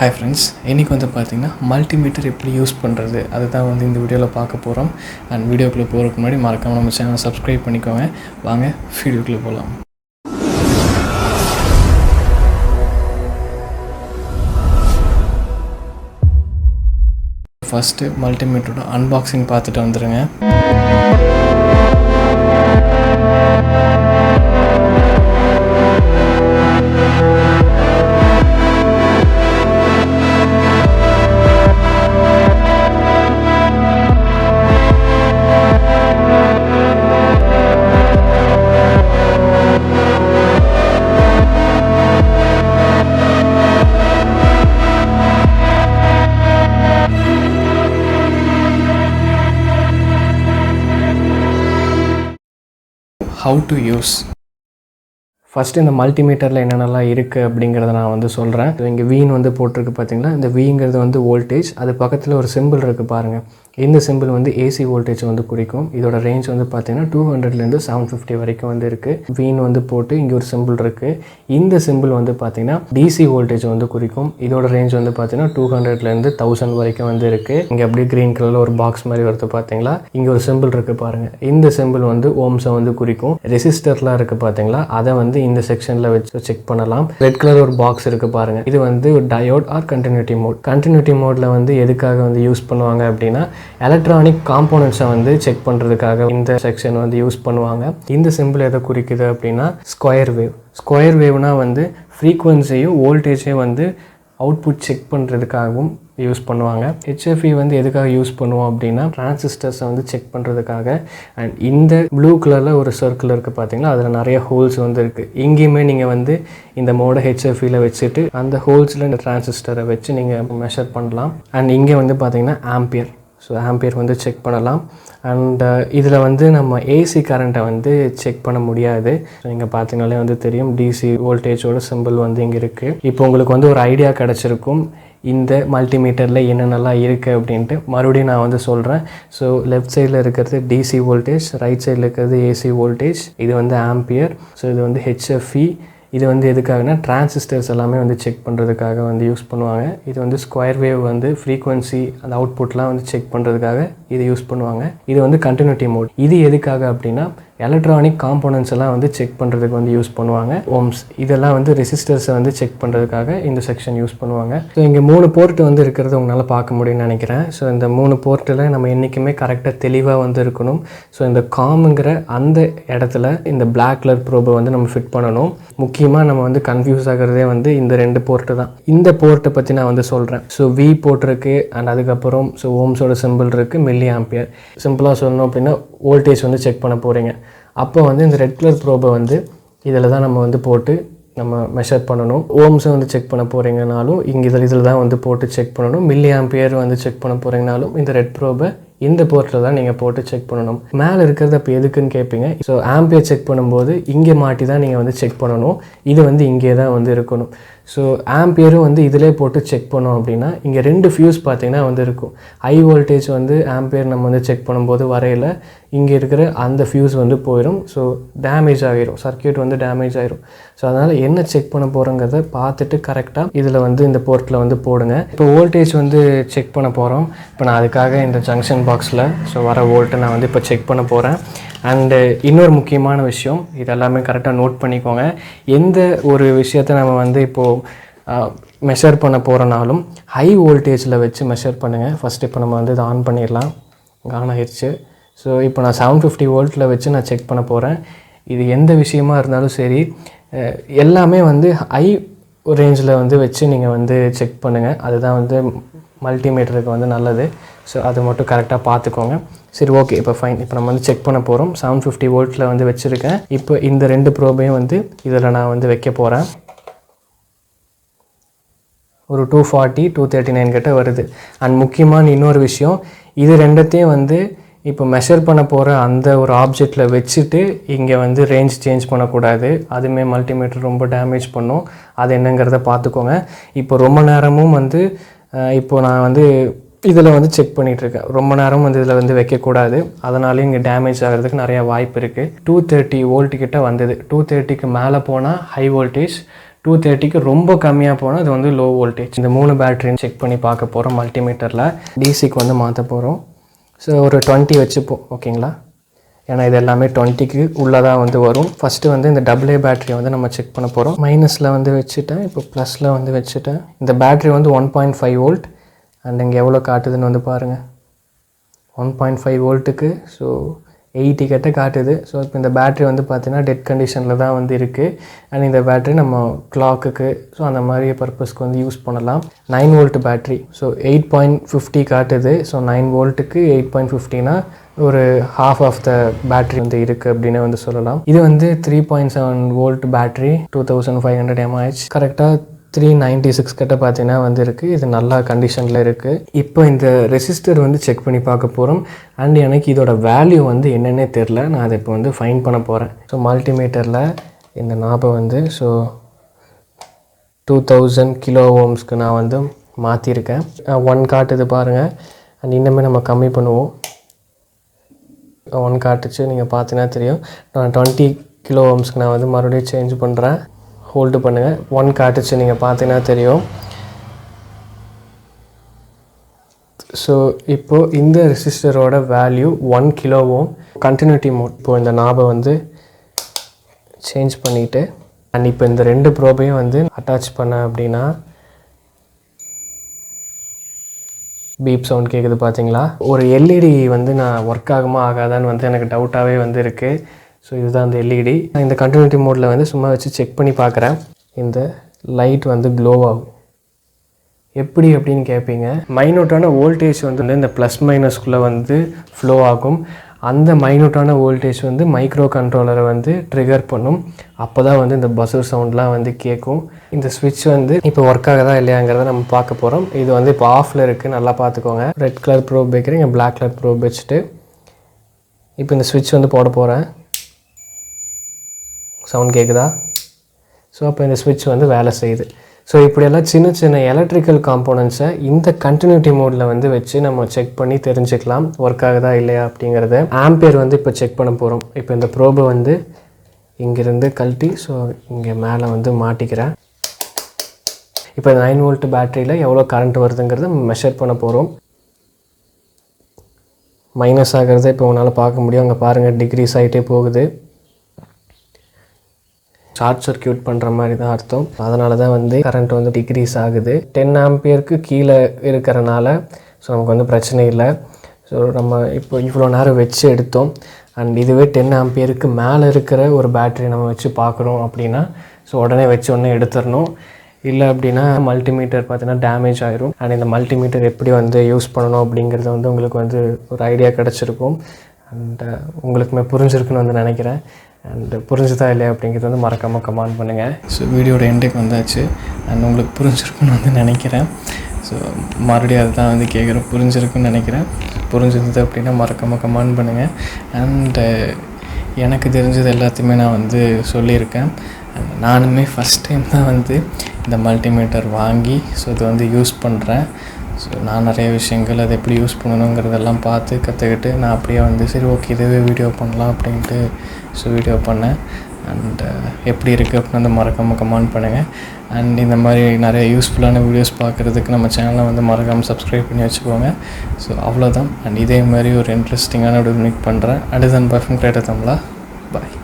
Hi friends, இன்றைக்கி வந்து பார்த்திங்கன்னா மல்டிமீட்டர் எப்படி யூஸ் பண்ணுறது அதுதான் வந்து இந்த வீடியோவில் பார்க்க போகிறோம். அண்ட் வீடியோக்குள்ளே போகிறதுக்கு முன்னாடி மறக்காமல் நம்ம சேனலை சப்ஸ்கிரைப் பண்ணிக்கோங்க. வாங்க வீடியோக்குள்ளே போகலாம். ஃபஸ்ட்டு மல்டிமீட்டரோட அன்பாக்சிங் பார்த்துட்டு வந்துடுங்க. How to use. ஃபஸ்ட்டு இந்த மல்டிமீட்டரில் என்னென்னலாம் இருக்குது அப்படிங்கிறத நான் வந்து சொல்கிறேன். இங்கே வீன் வந்து போட்டிருக்கு பார்த்தீங்களா. இந்த வீங்கிறது வந்து வோல்டேஜ். அது பக்கத்தில் ஒரு சிம்பிள் இருக்குது பாருங்கள். இந்த சிம்பிள் வந்து ஏசி வோல்டேஜ் வந்து குறிக்கும். இதோட ரேஞ்ச் வந்து பார்த்திங்கன்னா 200லேருந்து 750 வரைக்கும் வந்து இருக்குது. வீன் வந்து போட்டு இங்கே ஒரு சிம்பிள் இருக்குது. இந்த சிம்பிள் வந்து பார்த்திங்கன்னா டிசி வோல்டேஜ் வந்து குறிக்கும். இதோட ரேஞ்ச் வந்து பார்த்திங்கன்னா 200லேருந்து 1000 வரைக்கும் வந்து இருக்குது. இங்கே அப்படியே க்ரீன் கலரில் ஒரு பாக்ஸ் மாதிரி வருது பார்த்தீங்களா. இங்கே ஒரு சிம்பிள் இருக்குது பாருங்கள். இந்த சிம்பிள் வந்து ஓம்ஸை வந்து குறிக்கும். ரெசிஸ்டர்லாம் இருக்குது பார்த்தீங்களா, அதை வந்து இந்த செக்ஷனில் வச்சு செக் பண்ணலாம். ரெட் கலர் ஒரு பாக்ஸ் இருக்குது பாருங்கள். இது வந்து diode or continuity mode. Continuity மோடில் வந்து எதுக்காக வந்து யூஸ் பண்ணுவாங்க அப்படின்னா எலக்ட்ரானிக் காம்போனன்ட்ஸை வந்து செக் பண்ணுறதுக்காக இந்த செக்ஷன் வந்து யூஸ் பண்ணுவாங்க. இந்த சிம்பிள் எதை குறிக்குது அப்படின்னா ஸ்கொயர் வேவ். ஸ்கொயர் வேவ்னா வந்து ஃப்ரீக்வன்சியும் வோல்டேஜையும் வந்து அவுட்புட் செக் பண்ணுறதுக்காகவும் யூஸ் பண்ணுவாங்க. ஹெச்எஃப்இ வந்து எதுக்காக யூஸ் பண்ணுவோம் அப்படின்னா டிரான்சிஸ்டர்ஸை வந்து செக் பண்ணுறதுக்காக. அண்ட் இந்த ப்ளூ கலரில் ஒரு சர்க்கிள் இருக்குது பார்த்தீங்களா, அதில் நிறைய ஹோல்ஸ் வந்து இருக்குது. இங்கேயுமே நீங்கள் வந்து இந்த மோடை ஹெச்எஃப்இயில் வச்சுட்டு அந்த ஹோல்ஸில் இந்த டிரான்சிஸ்டரை வச்சு நீங்கள் மெஷர் பண்ணலாம். அண்ட் இங்கே வந்து பார்த்தீங்கன்னா ஆம்பியர். ஸோ ஆம்பியர் வந்து செக் பண்ணலாம். அண்ட் இதில் வந்து நம்ம ஏசி கரண்ட்டை வந்து செக் பண்ண முடியாது. ஸோ நீங்கள் பார்த்தீங்கனாலே வந்து தெரியும் டிசி வோல்டேஜோட சிம்பிள் வந்து இங்கே இருக்குது. இப்போ உங்களுக்கு வந்து ஒரு ஐடியா கிடச்சிருக்கும் இந்த மல்டிமீட்டரில் என்னென்னலாம் இருக்குது அப்படின்ட்டு. மறுபடியும் நான் வந்து சொல்கிறேன். ஸோ லெஃப்ட் சைடில் இருக்கிறது டிசி வோல்டேஜ், ரைட் சைடில் இருக்கிறது ஏசி வோல்டேஜ், இது வந்து ஆம்பியர். ஸோ இது வந்து ஹெச்எஃப்இ. இது வந்து எதுக்காகனா டிரான்சிஸ்டர்ஸ் எல்லாமே வந்து செக் பண்ணுறதுக்காக வந்து யூஸ் பண்ணுவாங்க. இது வந்து ஸ்கொயர் வேவ் வந்து ஃப்ரீக்வன்சி அந்த அவுட்புட்லாம் வந்து செக் பண்ணுறதுக்காக இது யூஸ் பண்ணுவாங்க. இது வந்து கண்டினியூட்டி மோட். இது எதுக்காக அப்படின்னா எலக்ட்ரானிக் காம்போனன்ட்ஸ் எல்லாம் வந்து செக் பண்ணுறதுக்கு வந்து யூஸ் பண்ணுவாங்க. ஓம்ஸ் இதெல்லாம் வந்து ரெசிஸ்டர்ஸை வந்து செக் பண்ணுறதுக்காக இந்த செக்ஷன் யூஸ் பண்ணுவாங்க. ஸோ இங்கே 3 போர்ட் வந்து இருக்கிறது உங்களால் பார்க்க முடியும்னு நினைக்கிறேன். ஸோ இந்த 3 போர்ட்டில் நம்ம என்றைக்குமே கரெக்டாக தெளிவாக வந்து இருக்கணும். ஸோ இந்த காமுங்கிற அந்த இடத்துல இந்த பிளாக் கலர் ப்ரோபை வந்து நம்ம ஃபிட் பண்ணணும். முக்கியமாக நம்ம வந்து கன்ஃபியூஸ் ஆகிறதே வந்து இந்த 2 போர்ட்டு தான். இந்த போர்ட்டை பற்றி நான் வந்து சொல்கிறேன். ஸோ வி போர்ட்டிருக்கு அண்ட் அதுக்கப்புறம் ஸோ ஓம்ஸோட சிம்பிள் இருக்குது, மில்லி ஆம்பியர். சிம்பிளாக சொல்லணும் அப்படின்னா வோல்டேஜ் வந்து செக் பண்ண போகிறீங்க. அப்போ வந்து இந்த ரெட் கலர் ப்ரோபை வந்து இதில் தான் நம்ம வந்து போட்டு நம்ம மெஷர் பண்ணணும். ஓம்ஸை வந்து செக் பண்ண போகிறீங்கனாலும் இங்கே இதில் தான் வந்து போட்டு செக் பண்ணணும். மில்லி ஆம்பியர் வந்து செக் பண்ண போகிறீங்கனாலும் இந்த ரெட் ப்ரோபை இந்த போர்ட்டில் தான் நீங்கள் போட்டு செக் பண்ணணும். மேலே இருக்கிறது அப்போ எதுக்குன்னு கேட்பீங்க. ஸோ ஆம்பியர் செக் பண்ணும்போது இங்கே மாட்டி தான் நீங்கள் வந்து செக் பண்ணணும். இது வந்து இங்கே தான் வந்து இருக்கணும். ஸோ ஆம்பியரும் வந்து இதிலே போட்டு செக் பண்ணோம் அப்படின்னா இங்கே 2 ஃபியூஸ் பார்த்தீங்கன்னா வந்து இருக்கும். ஹை வோல்டேஜ் வந்து ஆம்பியர் நம்ம வந்து செக் பண்ணும்போது வரையில் இங்கே இருக்கிற அந்த ஃபியூஸ் வந்து போயிடும். ஸோ டேமேஜ் ஆகிரும், சர்க்கியூட் வந்து டேமேஜ் ஆகிரும். ஸோ அதனால் என்ன செக் பண்ண போகிறோங்கிறத பார்த்துட்டு கரெக்டாக இதில் வந்து இந்த போர்ட்டில் வந்து போடுங்க. இப்போ வோல்டேஜ் வந்து செக் பண்ண போகிறோம். இப்போ நான் அதுக்காக இந்த ஜங்ஷன் பாக்ஸில் ஸோ வர வோல்ட்டை நான் வந்து இப்போ செக் பண்ண போகிறேன். அண்டு இன்னொரு முக்கியமான விஷயம், இதெல்லாமே கரெக்டாக நோட் பண்ணிக்கோங்க. எந்த ஒரு விஷயத்தை நம்ம வந்து இப்போது மெஷர் பண்ண போகிறனாலும் ஹை வோல்டேஜில் வச்சு மெஷர் பண்ணுங்கள். ஃபஸ்ட்டு இப்போ நம்ம வந்து இதை ஆன் பண்ணிடலாம். ஆன் ஆகிடுச்சு. ஸோ இப்போ நான் 750 வோல்ட்டில் வச்சு நான் செக் பண்ண போகிறேன். இது எந்த விஷயமா இருந்தாலும் சரி எல்லாமே வந்து ஹை ரேஞ்சில் வந்து வச்சு நீங்கள் வந்து செக் பண்ணுங்கள். அதுதான் வந்து மல்டிமீட்டருக்கு வந்து நல்லது. ஸோ அது மட்டும் கரெக்டாக பார்த்துக்கோங்க. சரி, ஓகே, இப்போ ஃபைன். இப்போ நம்ம வந்து செக் பண்ண போகிறோம். 750 வோல்ட்டில் வந்து வச்சுருக்கேன். இப்போ இந்த 2 ப்ரோபையும் வந்து இதில் நான் வந்து வைக்க போகிறேன். ஒரு 240 239 கிட்ட வருது. அண்ட் முக்கியமான இன்னொரு விஷயம், இது 2த்தையும் வந்து இப்போ மெஷர் பண்ண போகிற அந்த ஒரு ஆப்ஜெக்டில் வச்சுட்டு இங்கே வந்து ரேஞ்ச் சேஞ்ச் பண்ணக்கூடாது. அதுவுமே மல்டிமீட்டர் ரொம்ப டேமேஜ் பண்ணும். அது என்னங்கிறத பார்த்துக்கோங்க. இப்போ ரொம்ப நேரமும் வந்து இப்போது நான் வந்து இதில் வந்து செக் பண்ணிகிட்ருக்கேன். ரொம்ப நேரம் வந்து இதில் வந்து வைக்கக்கூடாது. அதனாலே இங்கே டேமேஜ் ஆகிறதுக்கு நிறையா வாய்ப்பு இருக்குது. 230 வோல்ட் கிட்ட வந்தது. 230க்கு மேலே போனால் ஹை வோல்டேஜ், 230க்கு ரொம்ப கம்மியாக போனால் அது வந்து லோ வோல்டேஜ். இந்த 3 பேட்டரியும் செக் பண்ணி பார்க்க போகிறோம் மல்டிமீட்டரில். டிசிக்கு வந்து மாற்ற போகிறோம். ஸோ ஒரு 20 வச்சுப்போம், ஓகேங்களா? ஏன்னா இது எல்லாமே 20க்கு உள்ளதாக வந்து வரும். ஃபஸ்ட்டு வந்து இந்த AA பேட்டரியை வந்து நம்ம செக் பண்ண போகிறோம். மைனஸில் வந்து வச்சுட்டேன், இப்போ ப்ளஸில் வந்து வச்சுட்டேன். இந்த பேட்டரி வந்து 1.5 வோல்ட் அண்ட் இங்கே எவ்வளோ காட்டுதுன்னு வந்து பாருங்கள். 1.5 வோல்ட்டுக்கு ஸோ 80 கிட்ட காட்டுது. ஸோ இப்போ இந்த பேட்ரி வந்து பார்த்திங்கன்னா டெட் கண்டிஷனில் தான் வந்து இருக்குது. அண்ட் இந்த பேட்ரி நம்ம கிளாக்குக்கு ஸோ அந்த மாதிரி பர்பஸ்க்கு வந்து யூஸ் பண்ணலாம். 9 வோல்ட் பேட்ரி, ஸோ 8.50 காட்டுது. ஸோ 9 வோல்ட்டுக்கு 8.50னா ஒரு ஹாஃப் ஆஃப் த பேட்ரி வந்து இருக்குது அப்படின்னு வந்து சொல்லலாம். இது வந்து 3.7 வோல்ட் பேட்ரி, 2500 mAh, கரெக்டாக 396 கிட்ட பார்த்தீங்கன்னா வந்து இருக்குது. இது நல்லா கண்டிஷனில் இருக்குது. இப்போ இந்த ரெசிஸ்டர் வந்து செக் பண்ணி பார்க்க போகிறோம். அண்ட் எனக்கு இதோட வேல்யூ வந்து என்னென்னே தெரில. நான் அதை இப்போ வந்து ஃபைண்ட் பண்ண போகிறேன். ஸோ மல்டிமீட்டரில் இந்த நாபை வந்து ஸோ 2000 கிலோ ஓம்ஸ்க்கு நான் வந்து மாற்றிருக்கேன். 1 காட்டுது பாருங்கள். அண்ட் இன்னுமே நம்ம கம்மி பண்ணுவோம். 1 காட்டுச்சு, நீங்கள் பார்த்தீங்கன்னா தெரியும். நான் 20 கிலோ ஓம்ஸ்க்கு நான் வந்து மறுபடியும் சேஞ்ச் பண்ணுறேன். ஹோல்டு பண்ணுங்கள். 1 காட்டுச்சு, நீங்கள் பார்த்தீங்கன்னா தெரியும். ஸோ இப்போது இந்த ரெசிஸ்டரோட value 1 kilo ohm. Continuity mode. இப்போது இந்த நாபை வந்து சேஞ்ச் பண்ணிவிட்டு அண்ட் இப்போ இந்த 2 ப்ரோபையும் வந்து அட்டாச் பண்ண அப்படின்னா பீப் சவுண்ட் கேட்குது பார்த்தீங்களா? ஒரு எல்இடி வந்து நான் ஒர்க் ஆகுமா ஆகாதான்னு வந்து எனக்கு டவுட்டாகவே வந்து இருக்குது. ஸோ இதுதான் அந்த எல்இடி. நான் இந்த கண்டினியூட்டி மோடில் வந்து சும்மா வச்சு செக் பண்ணி பார்க்குறேன். இந்த லைட் வந்து க்ளோ ஆகும். எப்படி அப்படின்னு கேட்பீங்க. மைனூட்டான வோல்டேஜ் வந்து இந்த ப்ளஸ் மைனஸ்குள்ளே வந்து ஃப்ளோ ஆகும். அந்த மைனூட்டான வோல்டேஜ் வந்து மைக்ரோ கண்ட்ரோலரை வந்து ட்ரிகர் பண்ணும். அப்போ தான் வந்து இந்த பஸ்ஸர் சவுண்ட்லாம் வந்து கேட்கும். இந்த ஸ்விட்ச் வந்து இப்போ ஒர்க் ஆகுதா இல்லையாங்கிறத நம்ம பார்க்க போகிறோம். இது வந்து இப்போ ஆஃபில் இருக்குது, நல்லா பார்த்துக்கோங்க. ரெட் கலர் ப்ரோப் வைக்கிறேன், இங்கே பிளாக் கலர் ப்ரோப் வச்சுட்டு இப்போ இந்த ஸ்விட்ச் வந்து போட போகிறேன். சவுண்ட் கேட்குதா? ஸோ அப்போ இந்த ஸ்விட்ச் வந்து வேலை செய்யுது. ஸோ இப்படியெல்லாம் சின்ன சின்ன எலக்ட்ரிக்கல் காம்போனன்ட்ஸை இந்த கண்டினியூட்டி மோடில் வந்து வச்சு நம்ம செக் பண்ணி தெரிஞ்சுக்கலாம் ஒர்க் ஆகுதா இல்லையா அப்படிங்கிறத. ஆம்பியர் வந்து இப்போ செக் பண்ண போகிறோம். இப்போ இந்த ப்ரோபை வந்து இங்கேருந்து கழட்டி ஸோ இங்கே மேலே வந்து மாட்டிக்கிறேன். இப்போ 9 வோல்ட் பேட்டரியில் எவ்வளோ கரண்ட் வருதுங்கிறத மெஷர் பண்ண போகிறோம். மைனஸ் ஆகிறத இப்போ உன்னால் பார்க்க முடியும். அங்கே பாருங்கள், டிக்ரீஸ் ஆகிட்டே போகுது. ஷார்ட் சர்க்யூட் பண்ணுற மாதிரி தான் அர்த்தம். அதனால தான் வந்து கரண்ட் வந்து டிக்ரீஸ் ஆகுது. 10 ஆம்பியருக்கு கீழே இருக்கிறனால ஸோ நமக்கு வந்து பிரச்சனை இல்லை. ஸோ நம்ம இப்போ இவ்வளோ நேரம் வச்சு எடுத்தோம். அண்ட் இதுவே 10 ஆம்பியருக்கு மேலே இருக்கிற ஒரு பேட்டரி நம்ம வச்சு பார்க்குறோம் அப்படின்னா ஸோ உடனே வச்சு ஒன்று எடுத்துடணும். இல்லை அப்படின்னா மல்டிமீட்டர் பார்த்தீங்கன்னா டேமேஜ் ஆகிரும். அண்ட் இந்த மல்டிமீட்டர் எப்படி வந்து யூஸ் பண்ணணும் அப்படிங்கிறது வந்து உங்களுக்கு வந்து ஒரு ஐடியா கிடச்சிருக்கும். அண்ட் உங்களுக்குமே புரிஞ்சிருக்குன்னு வந்து நினைக்கிறேன். அண்ட் புரிஞ்சுதா இல்லையா அப்படிங்கிறது வந்து மறக்காமல் கமெண்ட் பண்ணுங்கள். ஸோ வீடியோட எண்டுக்கு வந்தாச்சு. அண்ட் உங்களுக்கு புரிஞ்சிருக்குன்னு வந்து நினைக்கிறேன். ஸோ மறுபடியும் அதை தான் வந்து கேட்குறேன், புரிஞ்சிருக்குன்னு நினைக்கிறேன். புரிஞ்சுது அப்படின்னா மறக்காமல் கமெண்ட் பண்ணுங்கள். அண்டு எனக்கு தெரிஞ்சது எல்லாத்தையுமே நான் வந்து சொல்லியிருக்கேன். நானுமே ஃபஸ்ட் டைம் தான் வந்து இந்த மல்டிமீட்டர் வாங்கி ஸோ இது வந்து யூஸ் பண்ணுறேன். ஸோ நான் நிறைய விஷயங்கள் அதை எப்படி யூஸ் பண்ணணுங்கிறதெல்லாம் பார்த்து கற்றுக்கிட்டு நான் அப்படியே வந்து சரி ஓகே இதுவே வீடியோ பண்ணலாம் அப்படின்ட்டு ஸோ வீடியோ பண்ணேன். அண்ட் எப்படி இருக்குது அப்படின்னு வந்து மறக்காமல் கமெண்ட் பண்ணுங்கள். அண்ட் இந்த மாதிரி நிறைய யூஸ்ஃபுல்லான வீடியோஸ் பார்க்குறதுக்கு நம்ம சேனலை வந்து மறக்காமல் சப்ஸ்கிரைப் பண்ணி வச்சுக்கோங்க. ஸோ அவ்வளோதான். அண்ட் இதே மாதிரி ஒரு இன்ட்ரெஸ்டிங்கான வீடியோ மேக் பண்ணுறேன். அடுத்த பர்ஃபெக்ட் கிரியேட்டர் தமிழா. பாய்.